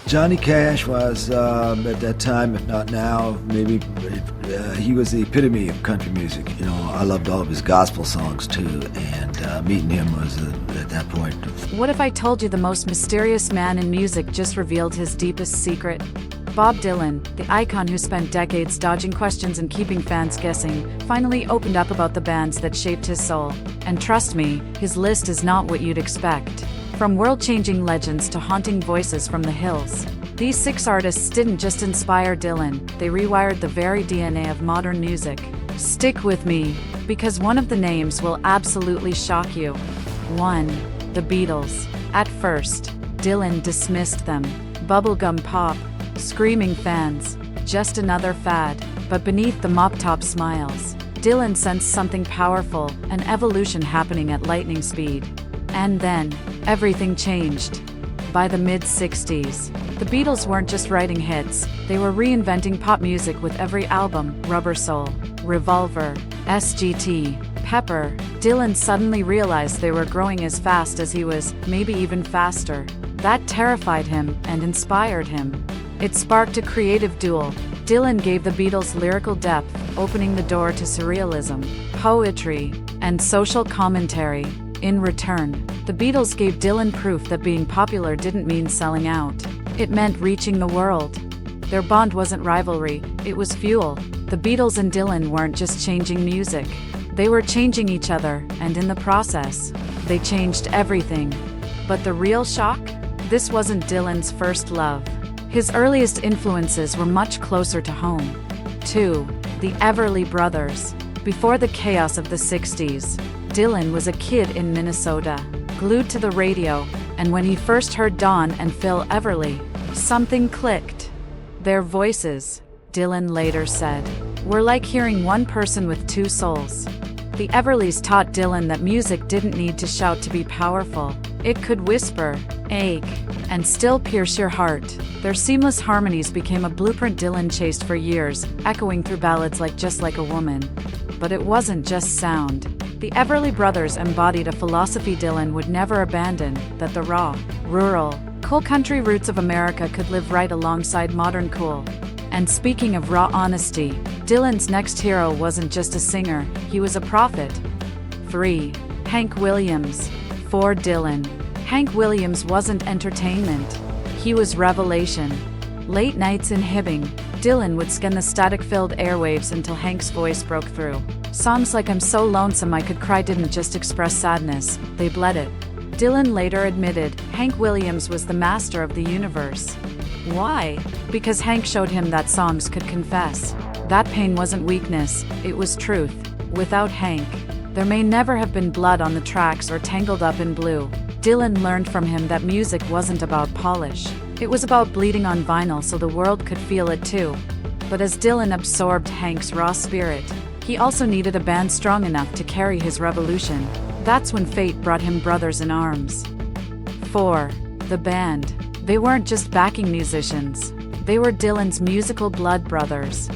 Johnny Cash was, at that time, if not now, maybe, he was the epitome of country music. You know, I loved all of his gospel songs too, and meeting him was, at that point. What if I told you the most mysterious man in music just revealed his deepest secret? Bob Dylan, the icon who spent decades dodging questions and keeping fans guessing, finally opened up about the bands that shaped his soul. And trust me, his list is not what you'd expect. From world-changing legends to haunting voices from the hills, these 6 artists didn't just inspire Dylan, they rewired the very DNA of modern music. Stick with me, because one of the names will absolutely shock you. 1. The Beatles. At first, Dylan dismissed them. Bubblegum pop, screaming fans, just another fad. But beneath the mop-top smiles, Dylan sensed something powerful, an evolution happening at lightning speed. And then, everything changed. By the mid-60s, the Beatles weren't just writing hits, they were reinventing pop music with every album. Rubber Soul, Revolver, SGT, Pepper. Dylan suddenly realized they were growing as fast as he was, maybe even faster. That terrified him and inspired him. It sparked a creative duel. Dylan gave the Beatles lyrical depth, opening the door to surrealism, poetry, and social commentary. In return, the Beatles gave Dylan proof that being popular didn't mean selling out. It meant reaching the world. Their bond wasn't rivalry, it was fuel. The Beatles and Dylan weren't just changing music. They were changing each other, and in the process, they changed everything. But the real shock? This wasn't Dylan's first love. His earliest influences were much closer to home. 2. The Everly Brothers. Before the chaos of the 60s, Dylan was a kid in Minnesota, glued to the radio, and when he first heard Don and Phil Everly, something clicked. Their voices, Dylan later said, were like hearing one person with 2 souls. The Everlys taught Dylan that music didn't need to shout to be powerful. It could whisper, ache, and still pierce your heart. Their seamless harmonies became a blueprint Dylan chased for years, echoing through ballads like Just Like a Woman. But it wasn't just sound. The Everly Brothers embodied a philosophy Dylan would never abandon, that the raw, rural, cool country roots of America could live right alongside modern cool. And speaking of raw honesty, Dylan's next hero wasn't just a singer, he was a prophet. 3. Hank Williams. For Dylan, Hank Williams wasn't entertainment, he was revelation. Late nights in Hibbing, Dylan would scan the static-filled airwaves until Hank's voice broke through. Songs like I'm So Lonesome I Could Cry didn't just express sadness, they bled it. Dylan later admitted, Hank Williams was the master of the universe. Why? Because Hank showed him that songs could confess. That pain wasn't weakness, it was truth. Without Hank, there may never have been blood on the tracks or Tangled Up in Blue. Dylan learned from him that music wasn't about polish. It was about bleeding on vinyl so the world could feel it too. But as Dylan absorbed Hank's raw spirit, he also needed a band strong enough to carry his revolution. That's when fate brought him Brothers in Arms. 4. The Band. They weren't just backing musicians. They were Dylan's musical blood brothers.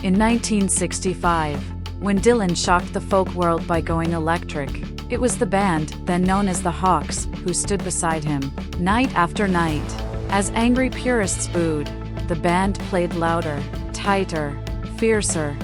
In 1965, when Dylan shocked the folk world by going electric, it was the band, then known as the Hawks, who stood beside him, night after night. As angry purists booed, the band played louder, tighter, fiercer.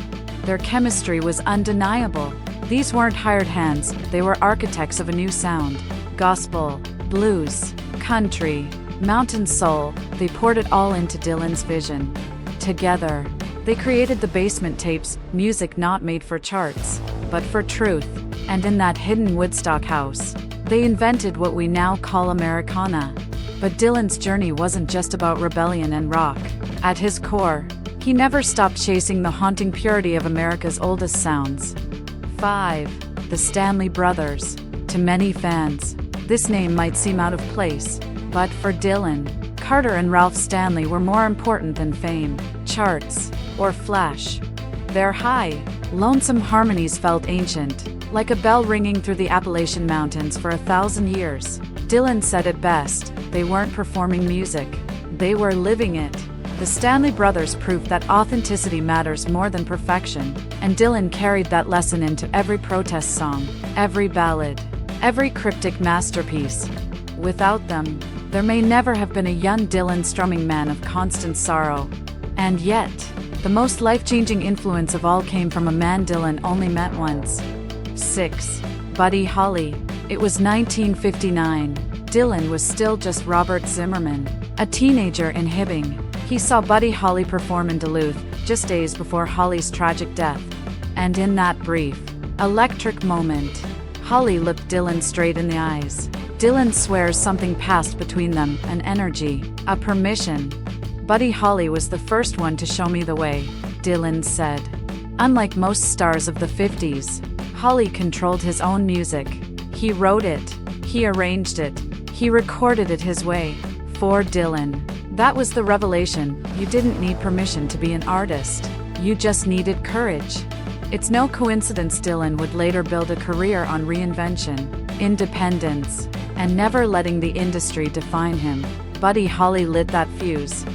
Their chemistry was undeniable. These weren't hired hands, they were architects of a new sound. Gospel, blues, country, mountain soul, they poured it all into Dylan's vision. Together, they created the Basement Tapes, music not made for charts, but for truth. And in that hidden Woodstock house, they invented what we now call Americana. But Dylan's journey wasn't just about rebellion and rock. At his core, he never stopped chasing the haunting purity of America's oldest sounds. 5. The Stanley Brothers. To many fans, this name might seem out of place, but for Dylan, Carter and Ralph Stanley were more important than fame, charts, or flash. Their high, lonesome harmonies felt ancient, like a bell ringing through the Appalachian Mountains for 1,000 years. Dylan said it best, they weren't performing music, they were living it. The Stanley Brothers proved that authenticity matters more than perfection, and Dylan carried that lesson into every protest song, every ballad, every cryptic masterpiece. Without them, There may never have been a young Dylan strumming man of constant sorrow. And yet, the most life-changing influence of all came from a man Dylan only met once. 6. Buddy Holly. It was 1959. Dylan was still just Robert Zimmerman, a teenager in Hibbing. He saw Buddy Holly perform in Duluth, just days before Holly's tragic death. And in that brief, electric moment, Holly looked Dylan straight in the eyes. Dylan swears something passed between them, an energy, a permission. Buddy Holly was the first one to show me the way, Dylan said. Unlike most stars of the 50s, Holly controlled his own music. He wrote it, he arranged it, he recorded it his way. For Dylan, that was the revelation. You didn't need permission to be an artist. You just needed courage. It's no coincidence Dylan would later build a career on reinvention, independence, and never letting the industry define him. Buddy Holly lit that fuse.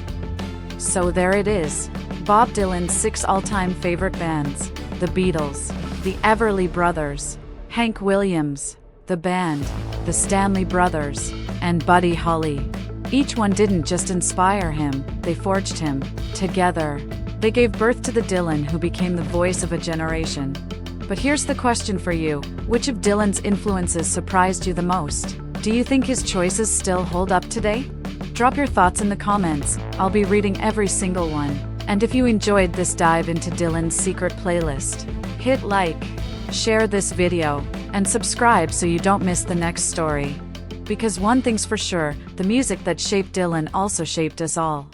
So there it is. Bob Dylan's 6 all-time favorite bands: the Beatles, the Everly Brothers, Hank Williams, the band, the Stanley Brothers, and Buddy Holly. Each one didn't just inspire him, they forged him. Together, they gave birth to the Dylan who became the voice of a generation. But here's the question for you: which of Dylan's influences surprised you the most? Do you think his choices still hold up today? Drop your thoughts in the comments, I'll be reading every single one. And if you enjoyed this dive into Dylan's secret playlist, hit like, share this video, and subscribe so you don't miss the next story. Because one thing's for sure, the music that shaped Dylan also shaped us all.